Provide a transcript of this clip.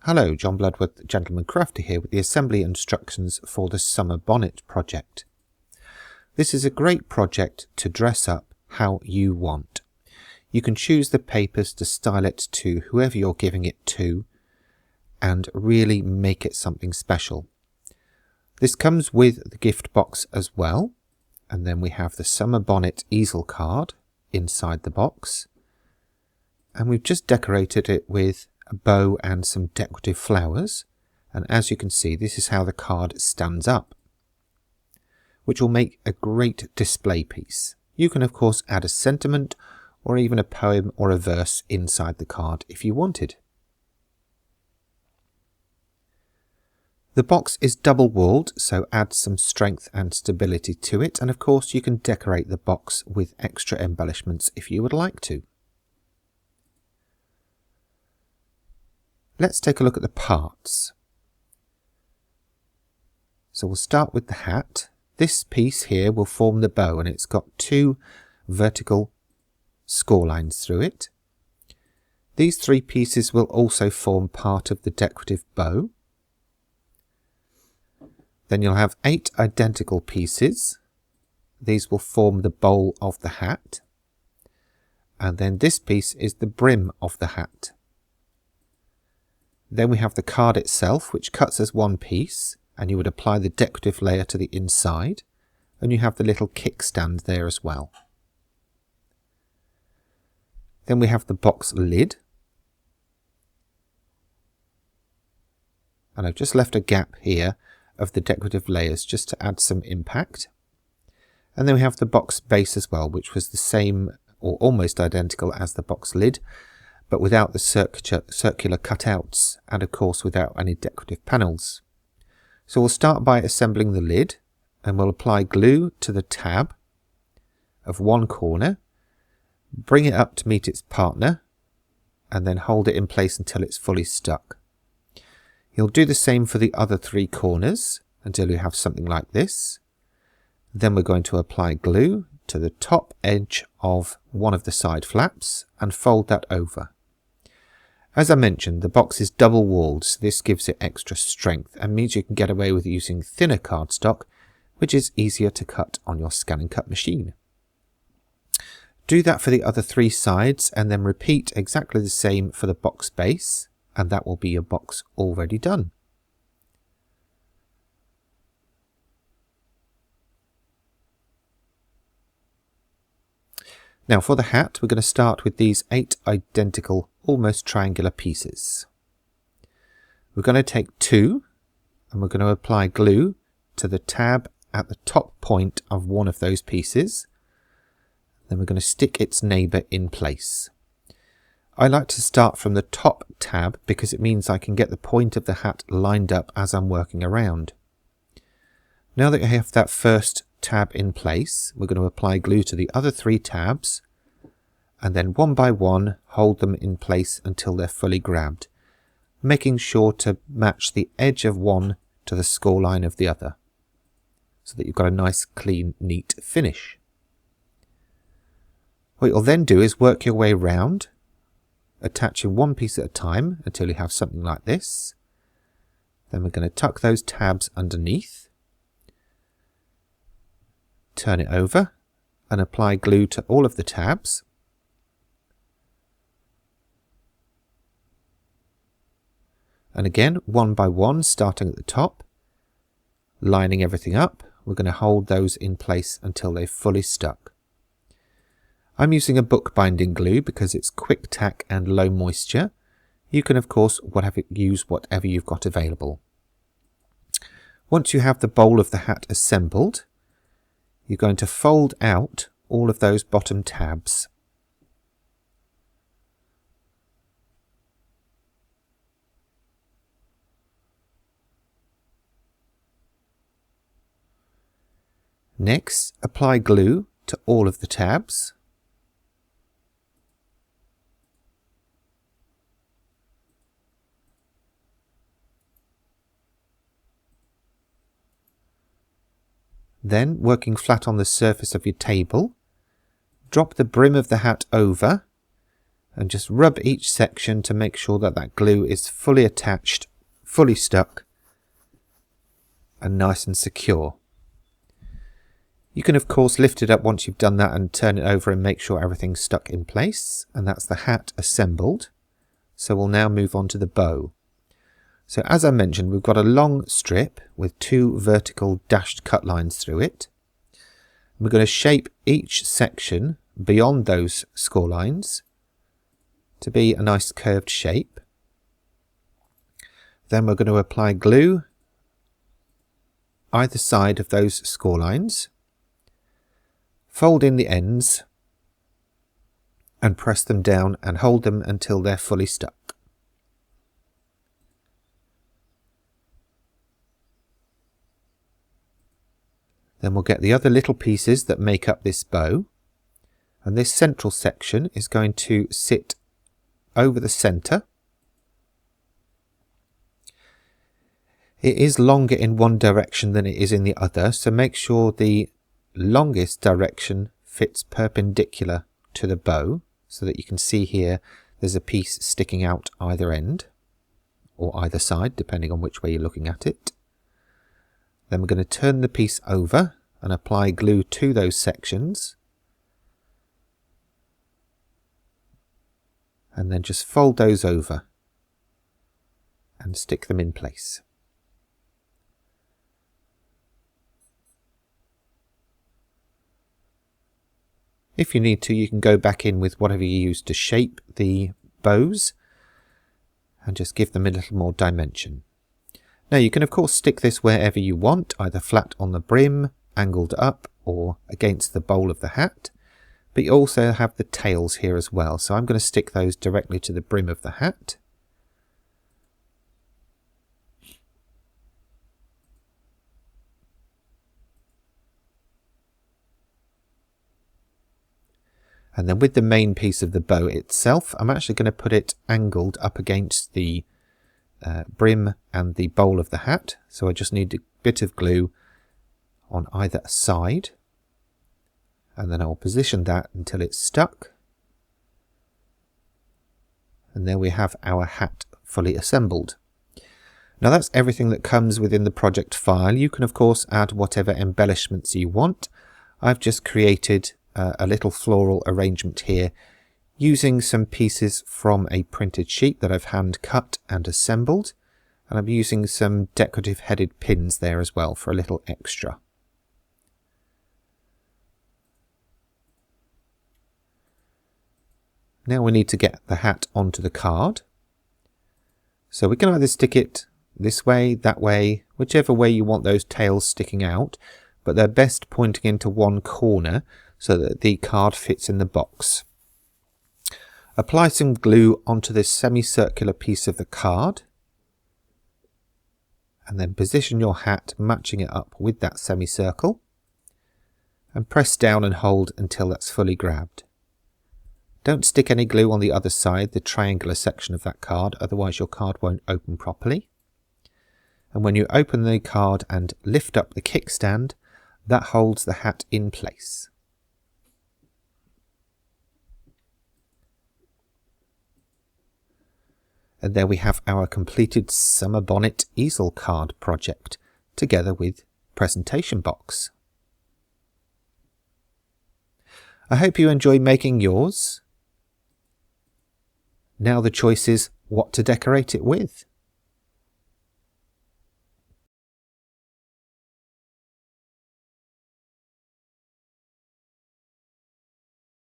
Hello, John Bloodworth, Gentleman Crafter here with the assembly instructions for the summer bonnet project. This is a great project to dress up how you want. You can choose the papers to style it to whoever you're giving it to and really make it something special. This comes with the gift box as well, and then we have the summer bonnet easel card inside the box, and we've just decorated it with a bow and some decorative flowers, and as you can see, this is how the card stands up, which will make a great display piece. You can of course add a sentiment or even a poem or a verse inside the card if you wanted. The box is double walled, so add some strength and stability to it, and of course you can decorate the box with extra embellishments if you would like to. Let's take a look at the parts. So we'll start with the hat. This piece here will form the bow, and it's got two vertical score lines through it. These three pieces will also form part of the decorative bow. Then you'll have 8 identical pieces. These will form the bowl of the hat. And then this piece is the brim of the hat. Then we have the card itself, which cuts as one piece, and you would apply the decorative layer to the inside, and you have the little kickstand there as well. Then we have the box lid, and I've just left a gap here of the decorative layers just to add some impact. And then we have the box base as well, which was the same or almost identical as the box lid, but without the circular cutouts, and of course without any decorative panels. So we'll start by assembling the lid, and we'll apply glue to the tab of one corner, bring it up to meet its partner, and then hold it in place until it's fully stuck. You'll do the same for the other 3 corners until you have something like this. Then we're going to apply glue to the top edge of one of the side flaps and fold that over. As I mentioned, the box is double walled, so this gives it extra strength and means you can get away with using thinner cardstock, which is easier to cut on your ScanNCut machine. Do that for the other 3 sides and then repeat exactly the same for the box base, and that will be your box already done. Now for the hat, we're going to start with these 8 identical, almost triangular pieces. We're going to take 2 and we're going to apply glue to the tab at the top point of one of those pieces. Then we're going to stick its neighbour in place. I like to start from the top tab because it means I can get the point of the hat lined up as I'm working around. Now that you have that first tab in place, we're going to apply glue to the other 3 tabs, and then one by one hold them in place until they're fully grabbed, making sure to match the edge of one to the score line of the other, so that you've got a nice, clean, neat finish. What you'll then do is work your way round, attaching one piece at a time until you have something like this. Then we're going to tuck those tabs underneath, turn it over and apply glue to all of the tabs. And again, one by one, starting at the top, lining everything up, we're going to hold those in place until they've fully stuck. I'm using a bookbinding glue because it's quick tack and low moisture. You can of course use whatever you've got available. Once you have the bowl of the hat assembled, you're going to fold out all of those bottom tabs. Next, apply glue to all of the tabs. Then, working flat on the surface of your table, drop the brim of the hat over and just rub each section to make sure that that glue is fully attached, fully stuck and nice and secure. You can of course lift it up once you've done that and turn it over and make sure everything's stuck in place, and that's the hat assembled. So we'll now move on to the bow. So as I mentioned, we've got a long strip with 2 vertical dashed cut lines through it. We're going to shape each section beyond those score lines to be a nice curved shape. Then we're going to apply glue either side of those score lines, fold in the ends and press them down and hold them until they're fully stuck. Then we'll get the other little pieces that make up this bow, and this central section is going to sit over the centre. It is longer in one direction than it is in the other, so make sure the longest direction fits perpendicular to the bow, so that you can see here there's a piece sticking out either end or either side depending on which way you're looking at it. Then we're going to turn the piece over and apply glue to those sections, and then just fold those over and stick them in place. If you need to, you can go back in with whatever you use to shape the bows and just give them a little more dimension. Now you can of course stick this wherever you want, either flat on the brim, angled up, or against the bowl of the hat. But you also have the tails here as well, so I'm going to stick those directly to the brim of the hat. And then with the main piece of the bow itself, I'm actually going to put it angled up against the brim and the bowl of the hat. So I just need a bit of glue on either side. And then I'll position that until it's stuck. And there we have our hat fully assembled. Now that's everything that comes within the project file. You can of course add whatever embellishments you want. I've just created a little floral arrangement here using some pieces from a printed sheet that I've hand cut and assembled, and I'm using some decorative headed pins there as well for a little extra. Now we need to get the hat onto the card, so we can either stick it this way, that way, whichever way you want those tails sticking out, but they're best pointing into one corner so that the card fits in the box. Apply some glue onto this semicircular piece of the card, and then position your hat matching it up with that semicircle, and press down and hold until that's fully grabbed. Don't stick any glue on the other side, the triangular section of that card, otherwise your card won't open properly. And when you open the card and lift up the kickstand, that holds the hat in place. And there we have our completed summer bonnet easel card project, together with presentation box. I hope you enjoy making yours. Now the choice is what to decorate it with.